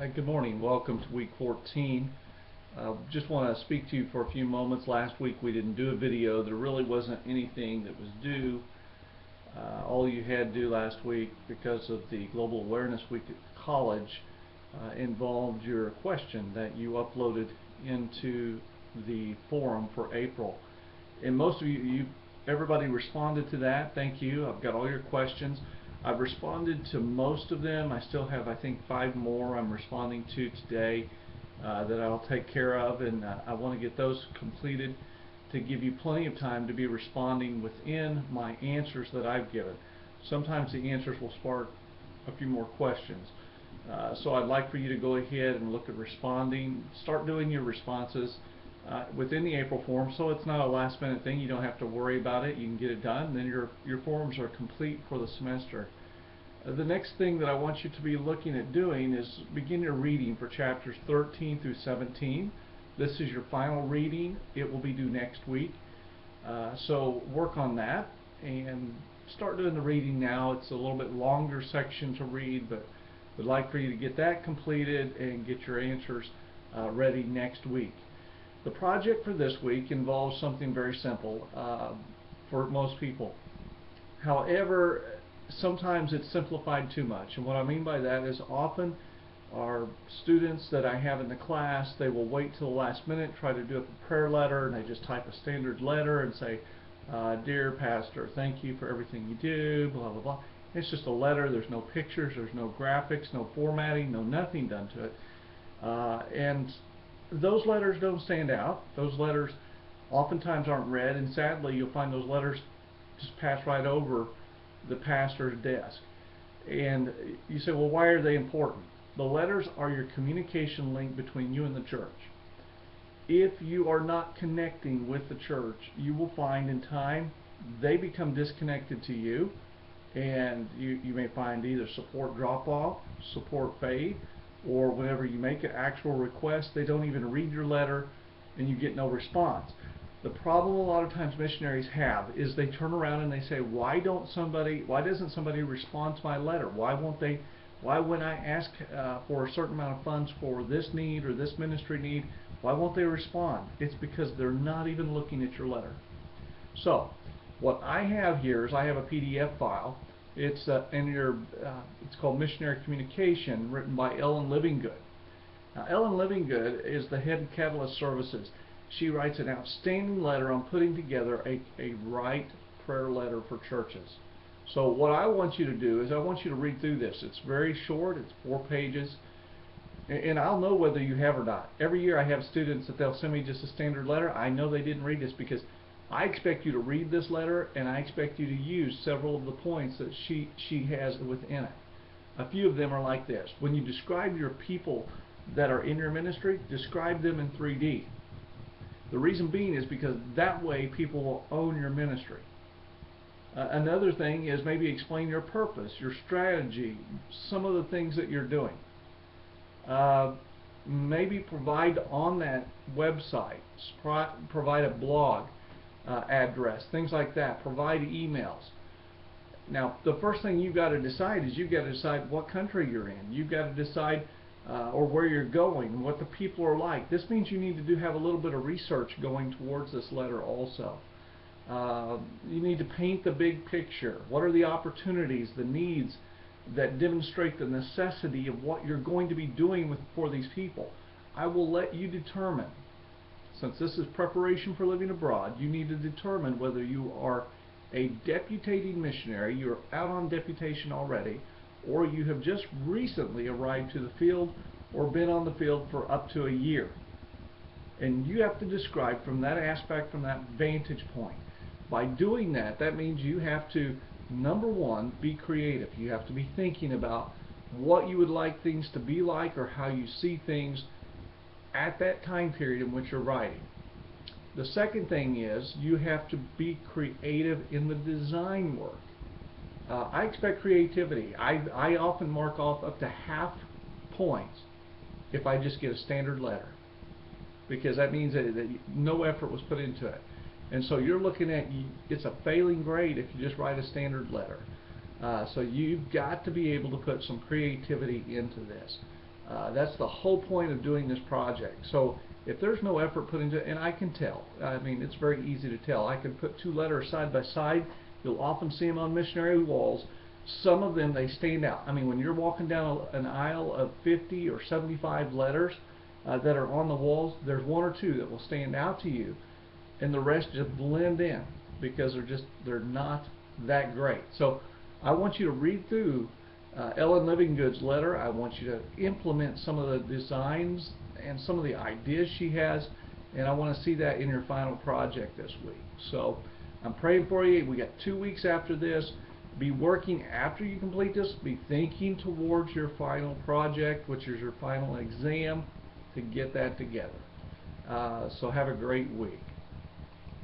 Good morning. Welcome to week 14. Just want to speak to you for a few moments. Last week we didn't do a video. There really wasn't anything that was due. All you had to do last week, because of the Global Awareness Week at college, involved your question that you uploaded into the forum for April. And most of everybody responded to that. Thank you. I've got all your questions. I've responded to most of them. I still have, I think, 5 more I'm responding to today that I'll take care of, and I want to get those completed to give you plenty of time to be responding within my answers that I've given. Sometimes the answers will spark a few more questions. So I'd like for you to go ahead and look at responding. Start doing your responses within the April form, so it's not a last minute thing. You don't have to worry about it. You can get it done, and then your forms are complete for the semester. The next thing that I want you to be looking at doing is begin your reading for chapters 13 through 17. This is your final reading. It will be due next week. So work on that and start doing the reading now. It's a little bit longer section to read, but would like for you to get that completed and get your answers ready next week. The project for this week involves something very simple for most people. However, sometimes it's simplified too much, and what I mean by that is often our students that I have in the class, they will wait till the last minute, try to do up a prayer letter, and they just type a standard letter and say, "Dear Pastor, thank you for everything you do," blah blah blah. It's just a letter. There's no pictures, there's no graphics, no formatting, no nothing done to it, and those letters don't stand out. Those letters oftentimes aren't read, and sadly you'll find those letters just pass right over the pastor's desk. And you say, well, why are they important? The letters are your communication link between you and the church. If you are not connecting with the church, you will find in time they become disconnected to you, and you may find either support drop off, support fade, or whenever you make an actual request, they don't even read your letter and you get no response. The problem a lot of times missionaries have is they turn around and they say, why doesn't somebody respond to my letter? Why when I ask for a certain amount of funds for this need or this ministry need, why won't they respond? It's because they're not even looking at your letter. So what I have here is I have a PDF file. It's it's called Missionary Communication, written by Ellen Livingood. Now, Ellen Livingood is the head of Catalyst Services. She writes an outstanding letter on putting together a right prayer letter for churches. So what I want you to do is I want you to read through this. It's very short. It's 4 pages. And I'll know whether you have or not. Every year I have students that they'll send me just a standard letter. I know they didn't read this because I expect you to read this letter, and I expect you to use several of the points that she has within it. A few of them are like this. When you describe your people that are in your ministry, describe them in 3D. The reason being is because that way people will own your ministry. Another thing is maybe explain your purpose, your strategy, some of the things that you're doing. Maybe provide on that website, provide a blog address, things like that. Provide emails. Now, the first thing you've got to decide is you've got to decide what country you're in. You've got to decide or where you're going, what the people are like. This means you need to have a little bit of research going towards this letter also. You need to paint the big picture. What are the opportunities, the needs that demonstrate the necessity of what you're going to be doing for these people? I will let you determine. Since this is preparation for living abroad, you need to determine whether you are a deputating missionary, you're out on deputation already, or you have just recently arrived to the field or been on the field for up to a year. And you have to describe from that aspect, from that vantage point. By doing that, that means you have to, number one, be creative. You have to be thinking about what you would like things to be like or how you see things at that time period in which you're writing. The second thing is you have to be creative in the design work. I expect creativity. I often mark off up to half points if I just get a standard letter, because that means that no effort was put into it. And so you're looking at, it's a failing grade if you just write a standard letter. So you've got to be able to put some creativity into this. That's the whole point of doing this project. So if there's no effort put into it, and I can tell, I mean, it's very easy to tell. I can put two letters side by side. You'll often see them on missionary walls. Some of them, they stand out. I mean, when you're walking down an aisle of 50 or 75 letters that are on the walls, there's one or two that will stand out to you, and the rest just blend in because they're not that great. So I want you to read through Ellen Livingood's letter. I want you to implement some of the designs and some of the ideas she has, and I want to see that in your final project this week. So I'm praying for you. We got 2 weeks after this. Be working after you complete this. Be thinking towards your final project, which is your final exam, to get that together. So have a great week.